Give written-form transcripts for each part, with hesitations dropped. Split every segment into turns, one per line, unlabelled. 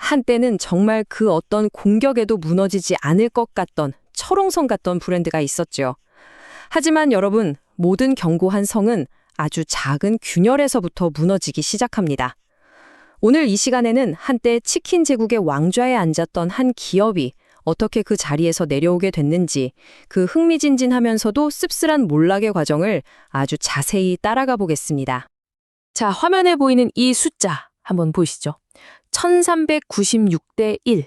한때는 정말 그 어떤 공격에도 무너지지 않을 것 같던 철옹성 같던 브랜드가 있었죠. 하지만 여러분, 모든 견고한 성은 아주 작은 균열에서부터 무너지기 시작합니다. 오늘 이 시간에는 한때 치킨 제국의 왕좌에 앉았던 한 기업이 어떻게 그 자리에서 내려오게 됐는지, 그 흥미진진하면서도 씁쓸한 몰락의 과정을 아주 자세히 따라가 보겠습니다. 자, 화면에 보이는 이 숫자 한번 보시죠. 1396대 1.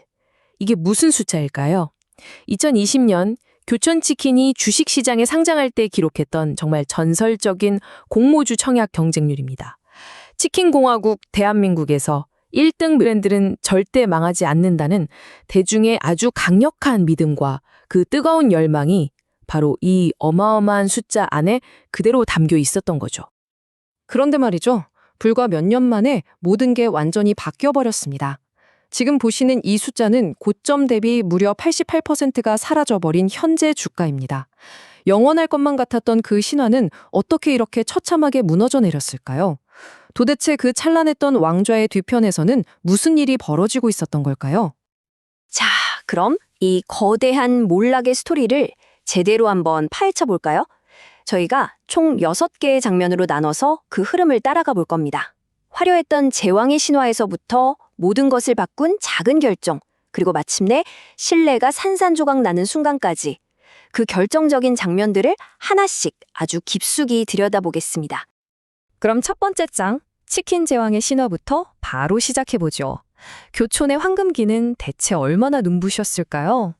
이게 무슨 숫자일까요? 2020년 교촌치킨이 주식시장에 상장할 때 기록했던 정말 전설적인 공모주 청약 경쟁률입니다. 치킨공화국 대한민국에서 1등 브랜드는 절대 망하지 않는다는 대중의 아주 강력한 믿음과 그 뜨거운 열망이 바로 이 어마어마한 숫자 안에 그대로 담겨 있었던 거죠. 그런데 말이죠. 불과 몇 년 만에 모든 게 완전히 바뀌어버렸습니다. 지금 보시는 이 숫자는 고점 대비 무려 88%가 사라져버린 현재 주가입니다. 영원할 것만 같았던 그 신화는 어떻게 이렇게 처참하게 무너져 내렸을까요? 도대체 그 찬란했던 왕좌의 뒤편에서는 무슨 일이 벌어지고 있었던 걸까요?
자, 그럼 이 거대한 몰락의 스토리를 제대로 한번 파헤쳐 볼까요? 저희가 총 6개의 장면으로 나눠서 그 흐름을 따라가 볼 겁니다. 화려했던 제왕의 신화에서부터 모든 것을 바꾼 작은 결정, 그리고 마침내 신뢰가 산산조각 나는 순간까지 그 결정적인 장면들을 하나씩 아주 깊숙이 들여다보겠습니다.
그럼 첫 번째 장, 치킨 제왕의 신화부터 바로 시작해보죠. 교촌의 황금기는 대체 얼마나 눈부셨을까요?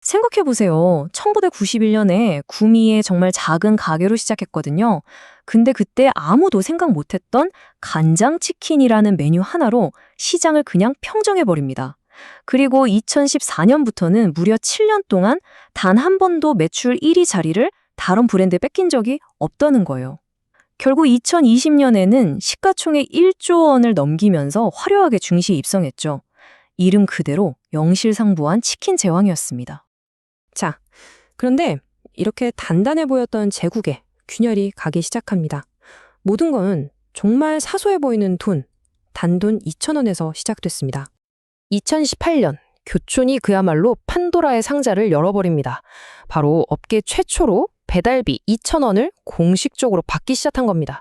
생각해보세요. 1991년에 구미의 정말 작은 가게로 시작했거든요. 근데 그때 아무도 생각 못했던 간장치킨이라는 메뉴 하나로 시장을 그냥 평정해버립니다. 그리고 2014년부터는 무려 7년 동안 단 한 번도 매출 1위 자리를 다른 브랜드에 뺏긴 적이 없다는 거예요. 결국 2020년에는 시가총액 1조 원을 넘기면서 화려하게 중시에 입성했죠. 이름 그대로 명실상부한 치킨 제왕이었습니다. 자, 그런데 이렇게 단단해 보였던 제국에 균열이 가기 시작합니다. 모든 건 정말 사소해 보이는 돈, 단돈 2,000원에서 시작됐습니다. 2018년 교촌이 그야말로 판도라의 상자를 열어버립니다. 바로 업계 최초로 배달비 2,000원을 공식적으로 받기 시작한 겁니다.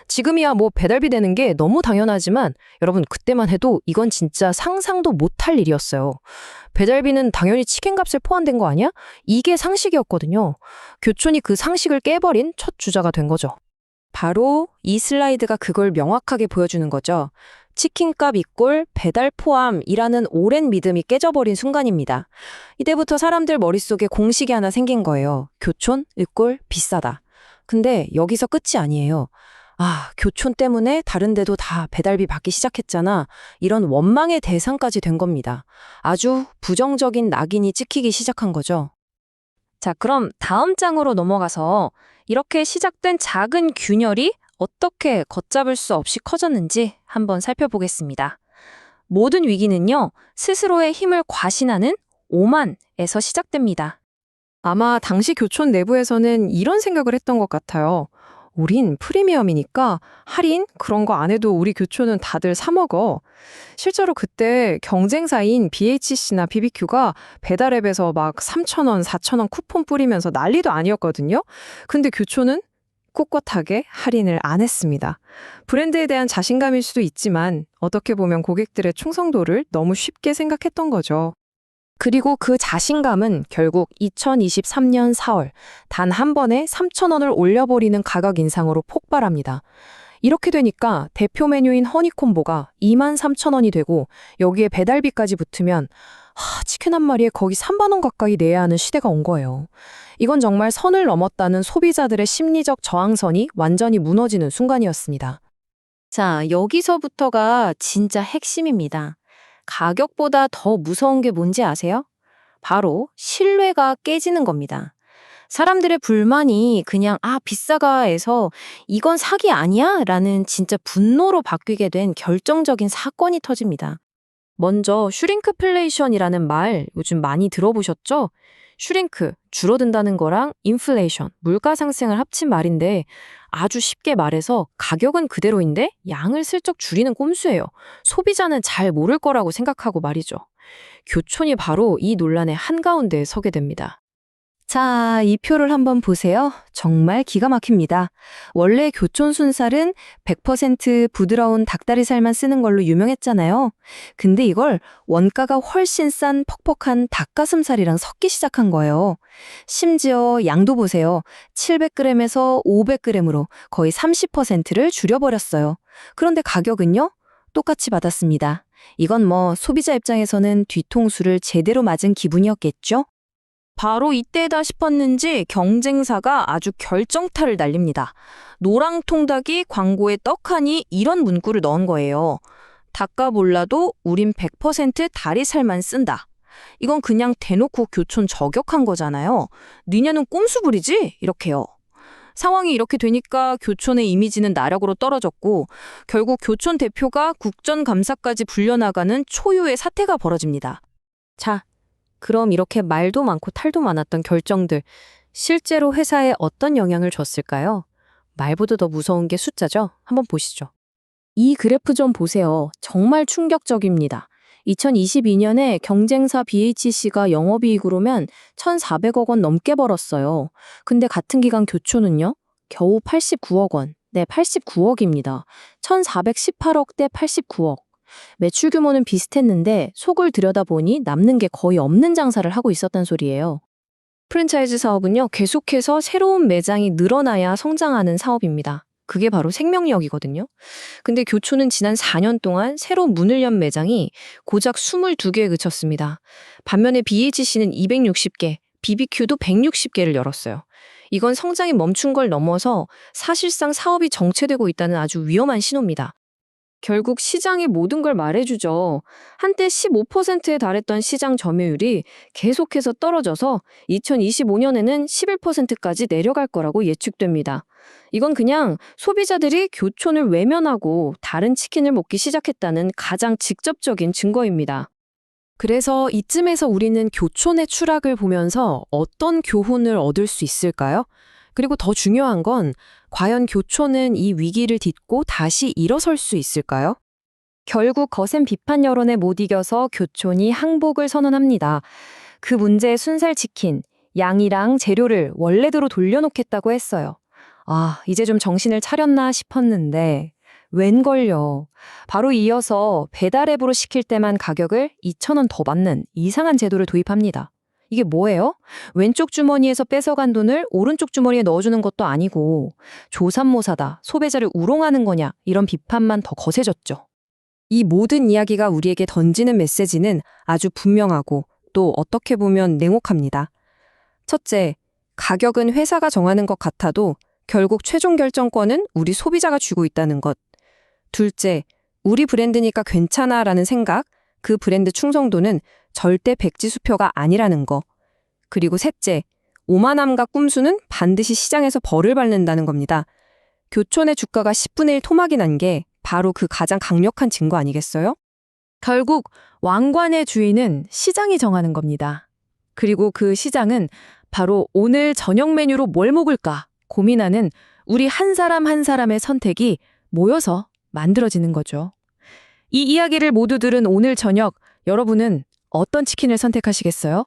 지금이야 뭐 배달비 되는 게 너무 당연하지만 여러분 그때만 해도 이건 진짜 상상도 못할 일이었어요. 배달비는 당연히 치킨값을 포함된 거 아니야? 이게 상식이었거든요. 교촌이 그 상식을 깨버린 첫 주자가 된 거죠. 바로 이 슬라이드가 그걸 명확하게 보여주는 거죠. 치킨값 이꼴 배달 포함이라는 오랜 믿음이 깨져버린 순간입니다. 이때부터 사람들 머릿속에 공식이 하나 생긴 거예요. 교촌 이꼴 비싸다. 근데 여기서 끝이 아니에요. 아, 교촌 때문에 다른 데도 다 배달비 받기 시작했잖아. 이런 원망의 대상까지 된 겁니다. 아주 부정적인 낙인이 찍히기 시작한 거죠. 자, 그럼 다음 장으로 넘어가서 이렇게 시작된 작은 균열이 어떻게 걷잡을 수 없이 커졌는지 한번 살펴보겠습니다. 모든 위기는요, 스스로의 힘을 과신하는 오만에서 시작됩니다. 아마 당시 교촌 내부에서는 이런 생각을 했던 것 같아요. 우린 프리미엄이니까 할인 그런 거 안 해도 우리 교촌은 다들 사 먹어. 실제로 그때 경쟁사인 BHC나 BBQ가 배달앱에서 막 3,000원, 4,000원 쿠폰 뿌리면서 난리도 아니었거든요. 근데 교촌은 꿋꿋하게 할인을 안 했습니다. 브랜드에 대한 자신감일 수도 있지만 어떻게 보면 고객들의 충성도를 너무 쉽게 생각했던 거죠. 그리고 그 자신감은 결국 2023년 4월 단 한 번에 3,000원을 올려버리는 가격 인상으로 폭발합니다. 이렇게 되니까 대표 메뉴인 허니콤보가 23,000원이 되고 여기에 배달비까지 붙으면 치킨 한 마리에 거의 3만 원 가까이 내야 하는 시대가 온 거예요. 이건 정말 선을 넘었다는 소비자들의 심리적 저항선이 완전히 무너지는 순간이었습니다. 자, 여기서부터가 진짜 핵심입니다. 가격보다 더 무서운 게 뭔지 아세요? 바로 신뢰가 깨지는 겁니다. 사람들의 불만이 그냥 비싸가에서 이건 사기 아니야? 라는 진짜 분노로 바뀌게 된 결정적인 사건이 터집니다. 먼저 슈링크플레이션이라는 말 요즘 많이 들어보셨죠? 슈링크, 줄어든다는 거랑 인플레이션, 물가 상승을 합친 말인데 아주 쉽게 말해서 가격은 그대로인데 양을 슬쩍 줄이는 꼼수예요. 소비자는 잘 모를 거라고 생각하고 말이죠. 교촌이 바로 이 논란의 한가운데에 서게 됩니다. 자, 이 표를 한번 보세요. 정말 기가 막힙니다. 원래 교촌 순살은 100% 부드러운 닭다리살만 쓰는 걸로 유명했잖아요. 근데 이걸 원가가 훨씬 싼 퍽퍽한 닭가슴살이랑 섞기 시작한 거예요. 심지어 양도 보세요. 700g에서 500g으로 거의 30%를 줄여버렸어요. 그런데 가격은요? 똑같이 받았습니다. 이건 뭐 소비자 입장에서는 뒤통수를 제대로 맞은 기분이었겠죠? 바로 이때다 싶었는지 경쟁사가 아주 결정타를 날립니다. 노랑통닭이 광고에 떡하니 이런 문구를 넣은 거예요. 닭가 몰라도 우린 100% 다리살만 쓴다. 이건 그냥 대놓고 교촌 저격한 거잖아요. 니네는 꼼수 부리지? 이렇게요. 상황이 이렇게 되니까 교촌의 이미지는 나락으로 떨어졌고 결국 교촌 대표가 국정감사까지 불려나가는 초유의 사태가 벌어집니다. 자, 그럼 이렇게 말도 많고 탈도 많았던 결정들, 실제로 회사에 어떤 영향을 줬을까요? 말보다 더 무서운 게 숫자죠? 한번 보시죠. 이 그래프 좀 보세요. 정말 충격적입니다. 2022년에 경쟁사 BHC가 영업이익으로면 1,400억 원 넘게 벌었어요. 근데 같은 기간 교촌은요? 겨우 89억 원. 네, 89억입니다. 1,418억 대 89억. 매출 규모는 비슷했는데 속을 들여다보니 남는 게 거의 없는 장사를 하고 있었단 소리예요. 프랜차이즈 사업은요, 계속해서 새로운 매장이 늘어나야 성장하는 사업입니다. 그게 바로 생명력이거든요. 근데 교촌은 지난 4년 동안 새로 문을 연 매장이 고작 22개에 그쳤습니다. 반면에 BHC는 260개, BBQ도 160개를 열었어요. 이건 성장이 멈춘 걸 넘어서 사실상 사업이 정체되고 있다는 아주 위험한 신호입니다. 결국 시장이 모든 걸 말해주죠. 한때 15%에 달했던 시장 점유율이 계속해서 떨어져서 2025년에는 11%까지 내려갈 거라고 예측됩니다. 이건 그냥 소비자들이 교촌을 외면하고 다른 치킨을 먹기 시작했다는 가장 직접적인 증거입니다. 그래서 이쯤에서 우리는 교촌의 추락을 보면서 어떤 교훈을 얻을 수 있을까요? 그리고 더 중요한 건 과연 교촌은 이 위기를 딛고 다시 일어설 수 있을까요? 결국 거센 비판 여론에 못 이겨서 교촌이 항복을 선언합니다. 그 문제의 순살치킨, 양이랑 재료를 원래대로 돌려놓겠다고 했어요. 아, 이제 좀 정신을 차렸나 싶었는데 웬걸요. 바로 이어서 배달앱으로 시킬 때만 가격을 2,000원 더 받는 이상한 제도를 도입합니다. 이게 뭐예요? 왼쪽 주머니에서 뺏어간 돈을 오른쪽 주머니에 넣어주는 것도 아니고 조삼모사다, 소비자를 우롱하는 거냐 이런 비판만 더 거세졌죠. 이 모든 이야기가 우리에게 던지는 메시지는 아주 분명하고 또 어떻게 보면 냉혹합니다. 첫째, 가격은 회사가 정하는 것 같아도 결국 최종 결정권은 우리 소비자가 쥐고 있다는 것. 둘째, 우리 브랜드니까 괜찮아라는 생각, 그 브랜드 충성도는 절대 백지수표가 아니라는 거. 그리고 셋째, 오만함과 꼼수는 반드시 시장에서 벌을 받는다는 겁니다. 교촌의 주가가 10분의 1 토막이 난 게 바로 그 가장 강력한 증거 아니겠어요? 결국 왕관의 주인은 시장이 정하는 겁니다. 그리고 그 시장은 바로 오늘 저녁 메뉴로 뭘 먹을까 고민하는 우리 한 사람 한 사람의 선택이 모여서 만들어지는 거죠. 이 이야기를 모두 들은 오늘 저녁 여러분은 어떤 치킨을 선택하시겠어요?